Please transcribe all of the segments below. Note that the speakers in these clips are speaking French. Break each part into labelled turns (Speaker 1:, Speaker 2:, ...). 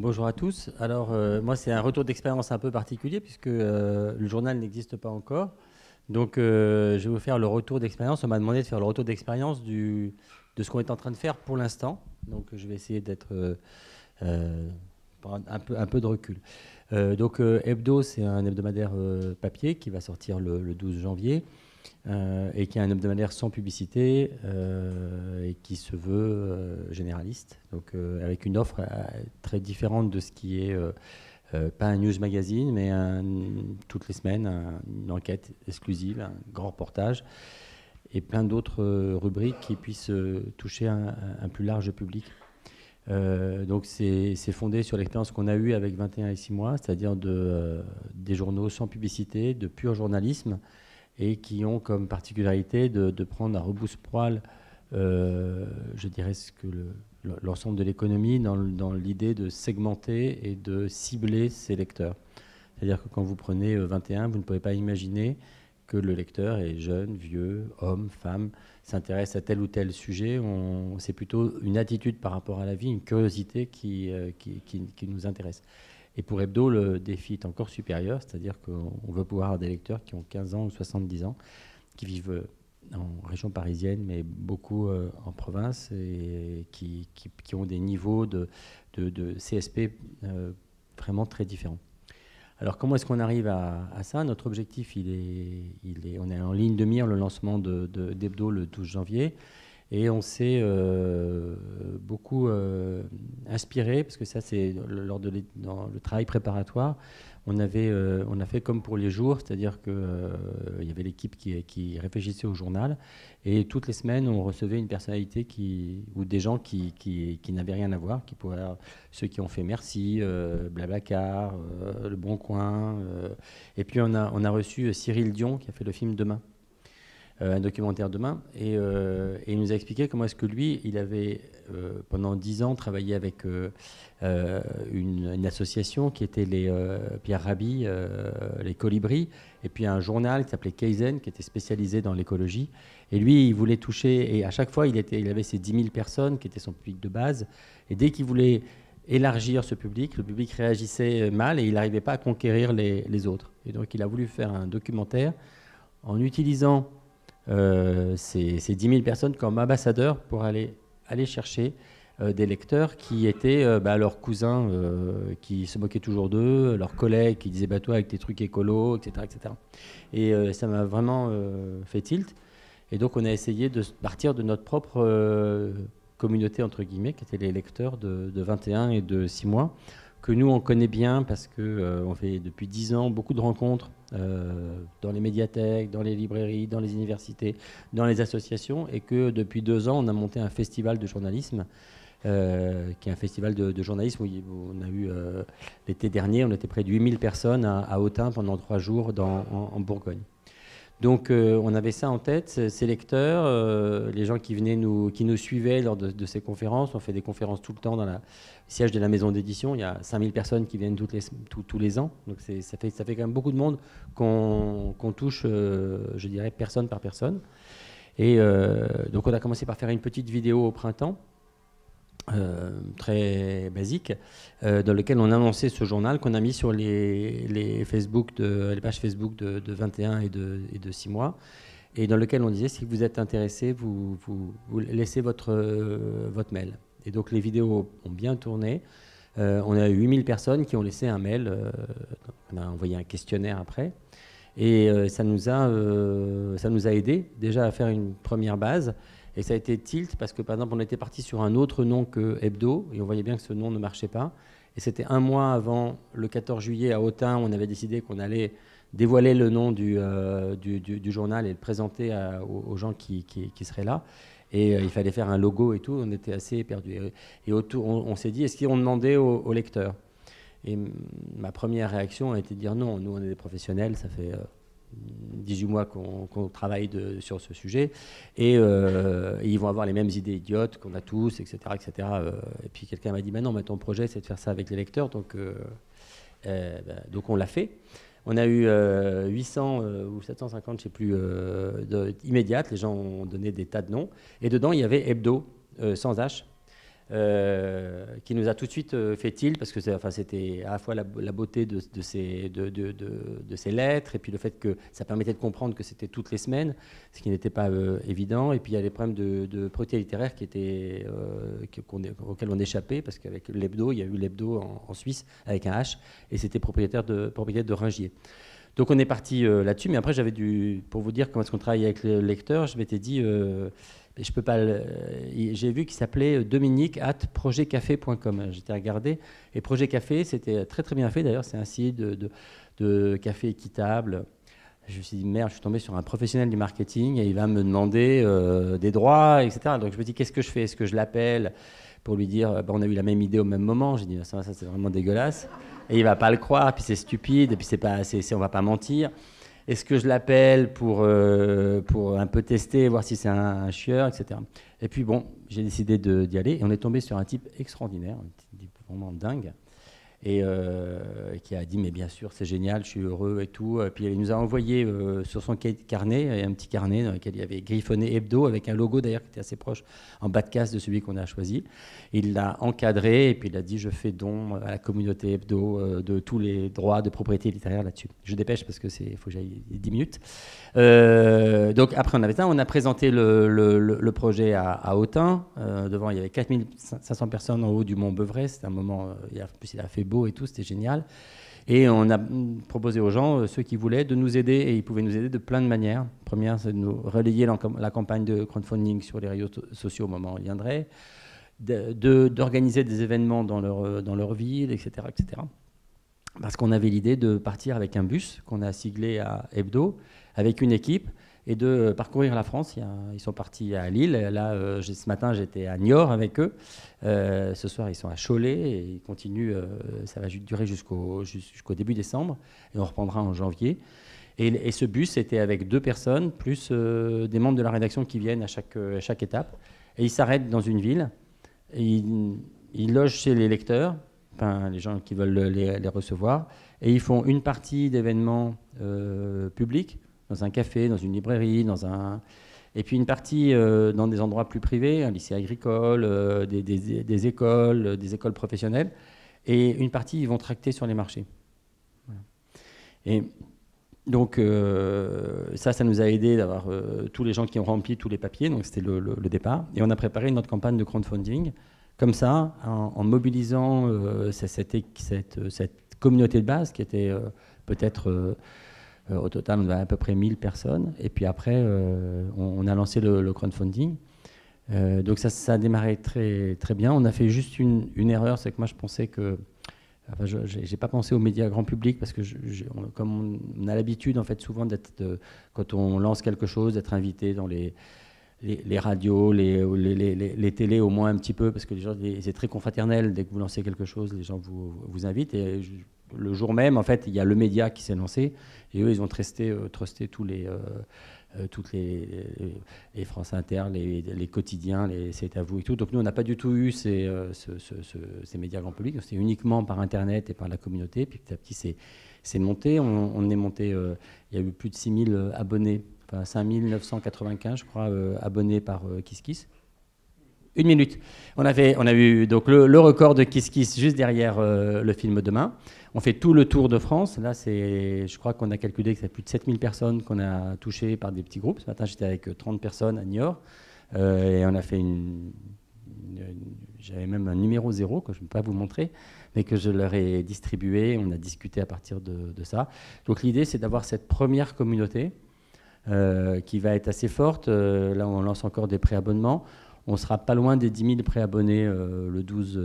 Speaker 1: Bonjour à tous. Alors, moi, c'est un retour d'expérience un peu particulier puisque le journal n'existe pas encore. Donc, je vais vous faire le retour d'expérience. On m'a demandé de faire le retour d'expérience de ce qu'on est en train de faire pour l'instant. Donc, je vais essayer d'être prendre un peu de recul. Hebdo, c'est un hebdomadaire papier qui va sortir le 12 janvier et qui est un hebdomadaire sans publicité et qui se veut généraliste, donc avec une offre très différente de ce qui est pas un news magazine, mais toutes les semaines une enquête exclusive, un grand reportage et plein d'autres rubriques qui puissent toucher un plus large public. Donc c'est fondé sur l'expérience qu'on a eue avec 21 et 6 mois, c'est-à-dire des journaux sans publicité, de pur journalisme, et qui ont comme particularité de prendre à rebrousse-poil, je dirais, l'ensemble de l'économie dans l'idée de segmenter et de cibler ses lecteurs. C'est-à-dire que quand vous prenez 21, vous ne pouvez pas imaginer que le lecteur est jeune, vieux, homme, femme, s'intéresse à tel ou tel sujet. C'est plutôt une attitude par rapport à la vie, une curiosité qui nous intéresse. Et pour Hebdo, le défi est encore supérieur, c'est-à-dire qu'on veut pouvoir avoir des lecteurs qui ont 15 ans ou 70 ans, qui vivent en région parisienne, mais beaucoup en province, et qui ont des niveaux de CSP vraiment très différents. Alors comment est-ce qu'on arrive à ça? Notre objectif, on est en ligne de mire le lancement d'Hebdo le 12 janvier. Et on s'est beaucoup inspiré, parce que ça c'est lors dans le travail préparatoire, on a fait comme pour les jours, c'est-à-dire qu'il y avait l'équipe qui réfléchissait au journal, et toutes les semaines on recevait une personnalité ou des gens qui n'avaient rien à voir, qui pourraient être ceux qui ont fait Merci, Blablacar, Le Bon Coin, et puis on a reçu Cyril Dion qui a fait le film Demain. Un documentaire Demain, et il nous a expliqué comment est-ce que lui, il avait pendant 10 ans travaillé avec une association qui était les Pierre Rabhi, les Colibris, et puis un journal qui s'appelait Kaizen, qui était spécialisé dans l'écologie. Et lui, il voulait toucher, et à chaque fois, il avait ces 10 000 personnes qui étaient son public de base, et dès qu'il voulait élargir ce public, le public réagissait mal, et il n'arrivait pas à conquérir les autres. Et donc, il a voulu faire un documentaire en utilisant ces 10 000 personnes comme ambassadeurs pour aller chercher des lecteurs qui étaient leurs cousins qui se moquaient toujours d'eux, leurs collègues qui disaient toi avec tes trucs écolos, etc. etc. Et ça m'a vraiment fait tilt. Et donc on a essayé de partir de notre propre communauté, entre guillemets, qui étaient les lecteurs de 21 et de 6 mois, que nous on connaît bien parce qu'on fait depuis 10 ans beaucoup de rencontres dans les médiathèques, dans les librairies, dans les universités, dans les associations, et que depuis 2 ans on a monté un festival de journalisme qui est un festival de journalisme où on a eu l'été dernier, on était près de 8000 personnes à Autun pendant 3 jours en Bourgogne. Donc on avait ça en tête, ces lecteurs, les gens qui nous suivaient lors de ces conférences. On fait des conférences tout le temps dans le siège de la maison d'édition. Il y a 5000 personnes qui viennent tous les ans. Donc ça fait quand même beaucoup de monde qu'on touche, je dirais, personne par personne. Et donc on a commencé par faire une petite vidéo au printemps, très basique, dans lequel on annonçait ce journal qu'on a mis sur les pages Facebook de 21 et de 6 mois, et dans lequel on disait si vous êtes intéressé, vous laissez votre mail. Et donc les vidéos ont bien tourné. On a eu 8000 personnes qui ont laissé un mail. On a envoyé un questionnaire après. Et ça nous a aidé déjà à faire une première base. Et ça a été tilt parce que, par exemple, on était parti sur un autre nom que Hebdo, et on voyait bien que ce nom ne marchait pas. Et c'était un mois avant le 14 juillet à Autun, on avait décidé qu'on allait dévoiler le nom du journal et le présenter aux gens qui seraient là. Et il fallait faire un logo et tout, on était assez perdus. Et autour, on s'est dit, est-ce qu'on demandait aux lecteurs? Et ma première réaction a été de dire non, nous on est des professionnels, ça fait 18 mois qu'on travaille sur ce sujet, et ils vont avoir les mêmes idées idiotes qu'on a tous, etc. etc. Et puis quelqu'un m'a dit, non, mais ton projet c'est de faire ça avec les lecteurs, donc on l'a fait. On a eu 800 ou 750, je ne sais plus, immédiates. Les gens ont donné des tas de noms. Et dedans, il y avait Hebdo, sans H. qui nous a tout de suite fait tilt, parce que c'était à la fois la beauté de ces lettres, et puis le fait que ça permettait de comprendre que c'était toutes les semaines, ce qui n'était pas évident. Et puis il y a les problèmes de propriété littéraire auxquels on échappait, parce qu'avec l'hebdo, il y a eu l'hebdo en Suisse avec un H, et c'était propriétaire de Ringier. Donc on est parti là-dessus, mais après pour vous dire comment est-ce qu'on travaille avec le lecteur, je m'étais dit, je peux pas. J'ai vu qu'il s'appelait dominique@projetcafé.com. J'étais regardé, et Projet Café, c'était très très bien fait. D'ailleurs, c'est un site de café équitable. Je me suis dit, merde, je suis tombé sur un professionnel du marketing et il va me demander des droits, etc. Donc je me dis, qu'est-ce que je fais? Est-ce que je l'appelle pour lui dire, on a eu la même idée au même moment? J'ai dit, ça c'est vraiment dégueulasse. Et il va pas le croire, puis c'est stupide, et puis on va pas mentir. Est-ce que je l'appelle pour un peu tester, voir si c'est un chieur, etc. Et puis bon, j'ai décidé d'y aller, et on est tombé sur un type extraordinaire, un type vraiment dingue, et qui a dit, mais bien sûr, c'est génial, je suis heureux et tout. Et puis il nous a envoyé sur son carnet, un petit carnet dans lequel il y avait griffonné Hebdo, avec un logo d'ailleurs qui était assez proche en bas de case de celui qu'on a choisi. Il l'a encadré, et puis il a dit, je fais don à la communauté Hebdo de tous les droits de propriété littéraire là-dessus. Je dépêche parce que faut que j'aille 10 minutes. Donc après on avait ça, on a présenté le projet à Autun. Devant il y avait 4500 personnes en haut du mont Beuvray. C'était un moment, en plus il a fait beau et tout, c'était génial. Et on a proposé aux gens, ceux qui voulaient, de nous aider, et ils pouvaient nous aider de plein de manières. Première, c'est de nous relayer la campagne de crowdfunding sur les réseaux sociaux au moment où il viendrait, d'organiser des événements dans leur ville, etc., etc. Parce qu'on avait l'idée de partir avec un bus qu'on a siglé à Hebdo, avec une équipe, et de parcourir la France. Ils sont partis à Lille. Là, ce matin, j'étais à Niort avec eux. Ce soir, ils sont à Cholet, et ils continuent. Ça va durer jusqu'au début décembre, et on reprendra en janvier. Et ce bus était avec 2 personnes, plus des membres de la rédaction qui viennent à chaque étape. Et ils s'arrêtent dans une ville, et ils logent chez les lecteurs, enfin, les gens qui veulent les recevoir, et ils font une partie d'événements publics, dans un café, dans une librairie, et puis une partie dans des endroits plus privés, un lycée agricole, des écoles professionnelles, et une partie, ils vont tracter sur les marchés. Voilà. Et donc ça nous a aidé d'avoir tous les gens qui ont rempli tous les papiers, donc c'était le départ, et on a préparé notre campagne de crowdfunding, comme ça, en mobilisant cette communauté de base qui était peut-être... au total, on avait à peu près 1000 personnes. Et puis après, on a lancé le crowdfunding. Donc ça a démarré très, très bien. On a fait juste une erreur, c'est que moi je pensais que... Enfin, je n'ai pas pensé aux médias grand public, parce que comme on a l'habitude en fait souvent quand on lance quelque chose, d'être invité dans les radios, les télés au moins un petit peu, parce que les gens, c'est très confraternel. Dès que vous lancez quelque chose, les gens vous invitent. Et le jour même, en fait, il y a le média qui s'est lancé, et eux, ils ont trusté toutes les France Inter, les quotidiens, C'est à vous et tout. Donc nous, on n'a pas du tout eu ces médias grand public. C'était uniquement par Internet et par la communauté. Puis petit à petit, c'est monté. On est monté. Il y a eu plus de 6000 abonnés. Enfin, 5995, je crois, abonnés par KissKiss. Une minute. On a eu donc le record de KissKiss juste derrière le film Demain. On fait tout le tour de France. Là, je crois qu'on a calculé que c'est plus de 7000 personnes qu'on a touchées par des petits groupes. Ce matin, j'étais avec 30 personnes à Niort. Et on a fait j'avais même un numéro 0 que je ne peux pas vous montrer, mais que je leur ai distribué. On a discuté à partir de ça. Donc l'idée, c'est d'avoir cette première communauté qui va être assez forte. Là, on lance encore des préabonnements. On sera pas loin des 10 000 préabonnés le 12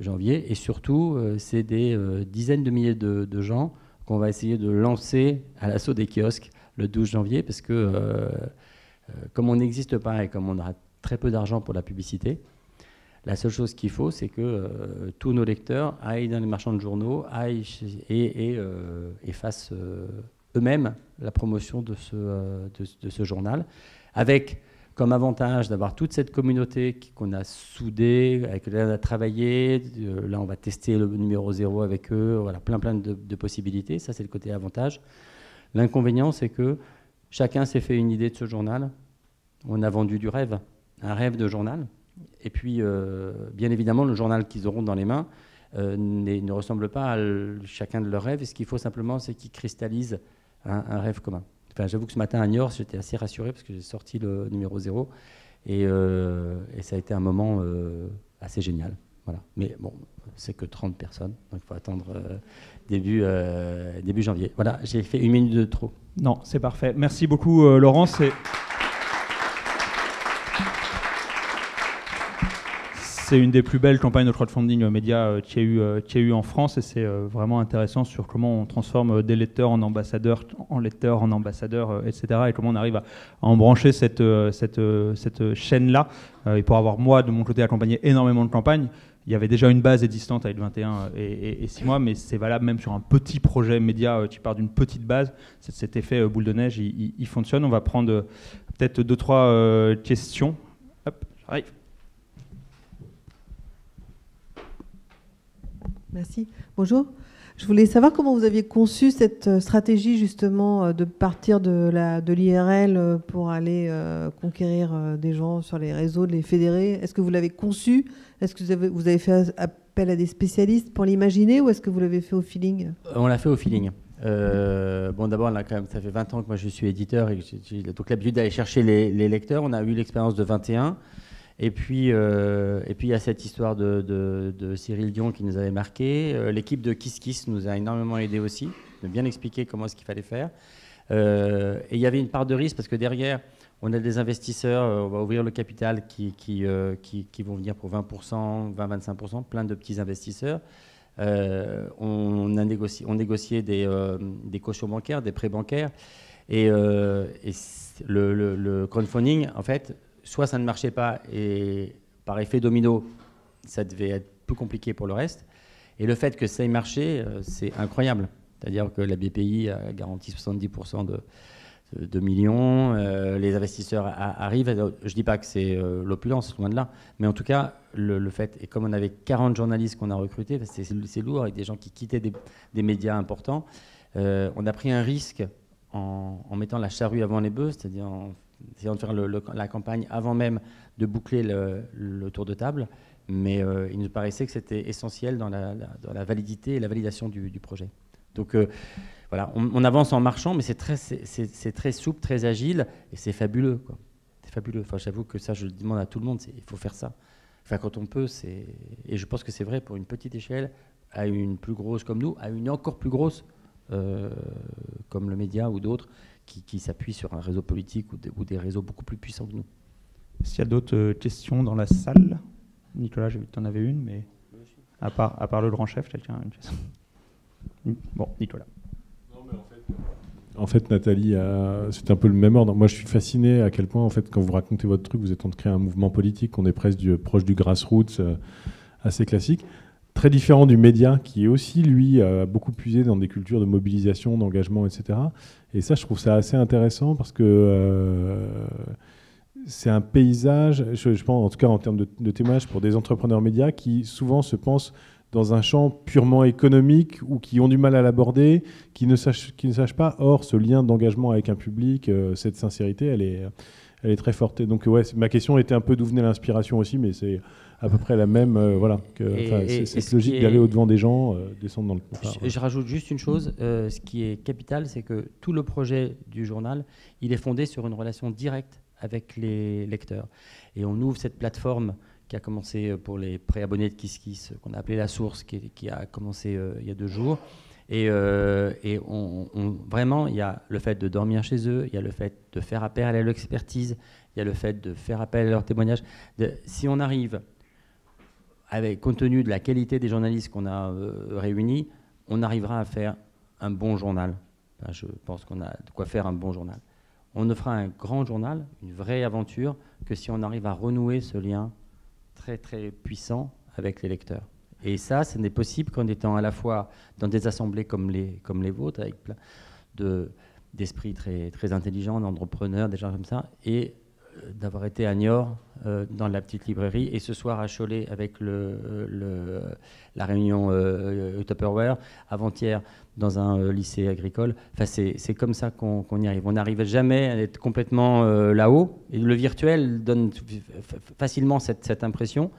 Speaker 1: janvier. Et surtout, c'est des dizaines de milliers de gens qu'on va essayer de lancer à l'assaut des kiosques le 12 janvier, parce que comme on n'existe pas et comme on aura très peu d'argent pour la publicité, la seule chose qu'il faut, c'est que tous nos lecteurs aillent dans les marchands de journaux et fassent eux-mêmes la promotion de ce journal, avec comme avantage d'avoir toute cette communauté qu'on a soudée, avec laquelle on a travaillé. Là, on va tester le numéro 0 avec eux. Voilà, plein de possibilités. Ça, c'est le côté avantage. L'inconvénient, c'est que chacun s'est fait une idée de ce journal. On a vendu du rêve, un rêve de journal. Et puis, bien évidemment, le journal qu'ils auront dans les mains ne ressemble pas à chacun de leurs rêves. Et ce qu'il faut simplement, c'est qu'ils cristallisent un rêve commun. Enfin, j'avoue que ce matin à Niort, j'étais assez rassuré parce que j'ai sorti le numéro 0 et ça a été un moment assez génial. Voilà. Mais bon, c'est que 30 personnes, donc il faut attendre début janvier. Voilà, j'ai fait 1 minute de trop.
Speaker 2: Non, c'est parfait. Merci beaucoup, Laurent. C'est une des plus belles campagnes de crowdfunding média qu'il y a eu en France, et c'est vraiment intéressant sur comment on transforme des lecteurs en ambassadeurs, etc. Et comment on arrive à embrancher cette chaîne-là. Et pour avoir, moi, de mon côté, accompagné énormément de campagnes, il y avait déjà une base existante avec 21 et 6 mois, mais c'est valable même sur un petit projet média qui part d'une petite base. Cet effet boule de neige, il fonctionne. On va prendre peut-être 2-3 questions. Hop, j'arrive.
Speaker 3: Merci. Bonjour. Je voulais savoir comment vous aviez conçu cette stratégie justement de partir de l'IRL pour aller conquérir des gens sur les réseaux, de les fédérer. Est-ce que vous l'avez conçu? Est-ce que vous avez fait appel à des spécialistes pour l'imaginer, ou est-ce que vous l'avez fait au feeling?
Speaker 1: On l'a fait au feeling. Bon, d'abord, là, quand même, ça fait 20 ans que moi je suis éditeur et que j'ai donc l'habitude d'aller chercher les lecteurs. On a eu l'expérience de 21. Et puis, il y a cette histoire de Cyril Dion qui nous avait marqué. L'équipe de Kiss Kiss nous a énormément aidé aussi, de bien expliquer comment est-ce qu'il fallait faire. Et il y avait une part de risque parce que derrière, on a des investisseurs, on va ouvrir le capital qui vont venir pour 20%, 20-25%, plein de petits investisseurs. On négociait des cautions bancaires, des prêts bancaires. Et le crowdfunding, en fait, soit ça ne marchait pas et par effet domino, ça devait être plus compliqué pour le reste. Et le fait que ça ait marché, c'est incroyable. C'est-à-dire que la BPI a garanti 70% de millions, les investisseurs arrivent. Je ne dis pas que c'est l'opulence, loin de là, mais en tout cas, le fait, et comme on avait 40 journalistes qu'on a recrutés, c'est lourd, avec des gens qui quittaient des médias importants, on a pris un risque en mettant la charrue avant les bœufs, c'est-à-dire en essayant de faire la campagne avant même de boucler le tour de table, mais il nous paraissait que c'était essentiel dans la validité et la validation du projet. Donc voilà, on avance en marchant, mais c'est très souple, très agile, et c'est fabuleux, quoi. C'est fabuleux. Enfin, j'avoue que ça, je le demande à tout le monde, il faut faire ça. Enfin, quand on peut, et je pense que c'est vrai pour une petite échelle, à une plus grosse comme nous, à une encore plus grosse comme le média ou d'autres, qui s'appuient sur un réseau politique ou des réseaux beaucoup plus puissants que nous.
Speaker 2: S'il y a d'autres questions dans la salle, Nicolas, j'ai vu que tu en avais une, mais à part le grand chef, quelqu'un a une question? Bon, Nicolas.
Speaker 4: Non, mais en fait, Nathalie, c'est un peu le même ordre. Moi, je suis fasciné à quel point, en fait, quand vous racontez votre truc, vous êtes en train de créer un mouvement politique, on est presque proche du grassroots, assez classique. Très différent du média, qui est aussi, lui, beaucoup puisé dans des cultures de mobilisation, d'engagement, etc. Et ça, je trouve ça assez intéressant parce que c'est un paysage, je pense, en tout cas en termes de témoignage, pour des entrepreneurs médias qui souvent se pensent dans un champ purement économique ou qui ont du mal à l'aborder, qui ne sachent pas. Or, ce lien d'engagement avec un public, cette sincérité, elle est très forte. Et donc, ouais, ma question était un peu d'où venait l'inspiration aussi, mais c'est à peu près la même, voilà. C'est cette logique d'aller au-devant des gens, descendre dans le confort.
Speaker 1: Je rajoute juste une chose, ce qui est capital, c'est que tout le projet du journal, il est fondé sur une relation directe avec les lecteurs. Et on ouvre cette plateforme qui a commencé pour les préabonnés de Kiss Kiss, qu'on a appelé La Source, qui a commencé il y a 2 jours. Et vraiment, il y a le fait de dormir chez eux, il y a le fait de faire appel à leur expertise, il y a le fait de faire appel à leur témoignage. Si on arrive, compte tenu de la qualité des journalistes qu'on a réunis, on arrivera à faire un bon journal. Enfin, je pense qu'on a de quoi faire un bon journal. On ne fera un grand journal, une vraie aventure, que si on arrive à renouer ce lien très très puissant avec les lecteurs. Et ça, ce n'est possible qu'en étant à la fois dans des assemblées comme les vôtres, avec plein d'esprits très, très intelligents, d'entrepreneurs, des gens comme ça, et d'avoir été à Niort dans la petite librairie et ce soir à Cholet avec la réunion Tupperware, avant-hier dans un lycée agricole. Enfin, c'est comme ça qu'on y arrive. On n'arrive jamais à être complètement là-haut. Et le virtuel donne facilement cette impression.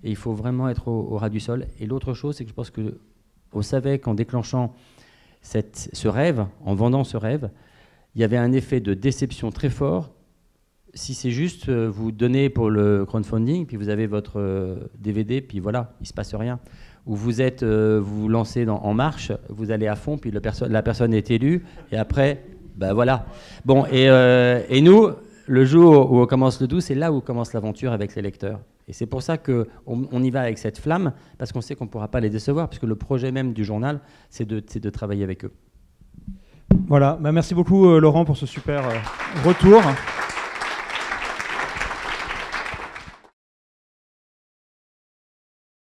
Speaker 1: Et il faut vraiment être au ras du sol. Et l'autre chose, c'est que je pense qu'on savait qu'en déclenchant ce rêve, en vendant ce rêve, il y avait un effet de déception très fort. Si c'est juste vous donnez pour le crowdfunding, puis vous avez votre DVD, puis voilà, il ne se passe rien. Ou vous vous lancez en marche, vous allez à fond, puis la personne est élue, et après, ben voilà. Bon, et nous, le jour où on commence le 12, c'est là où commence l'aventure avec les lecteurs. Et c'est pour ça qu'on y va avec cette flamme, parce qu'on sait qu'on ne pourra pas les décevoir, puisque le projet même du journal, c'est de travailler avec eux.
Speaker 2: Voilà, merci beaucoup Laurent pour ce super retour.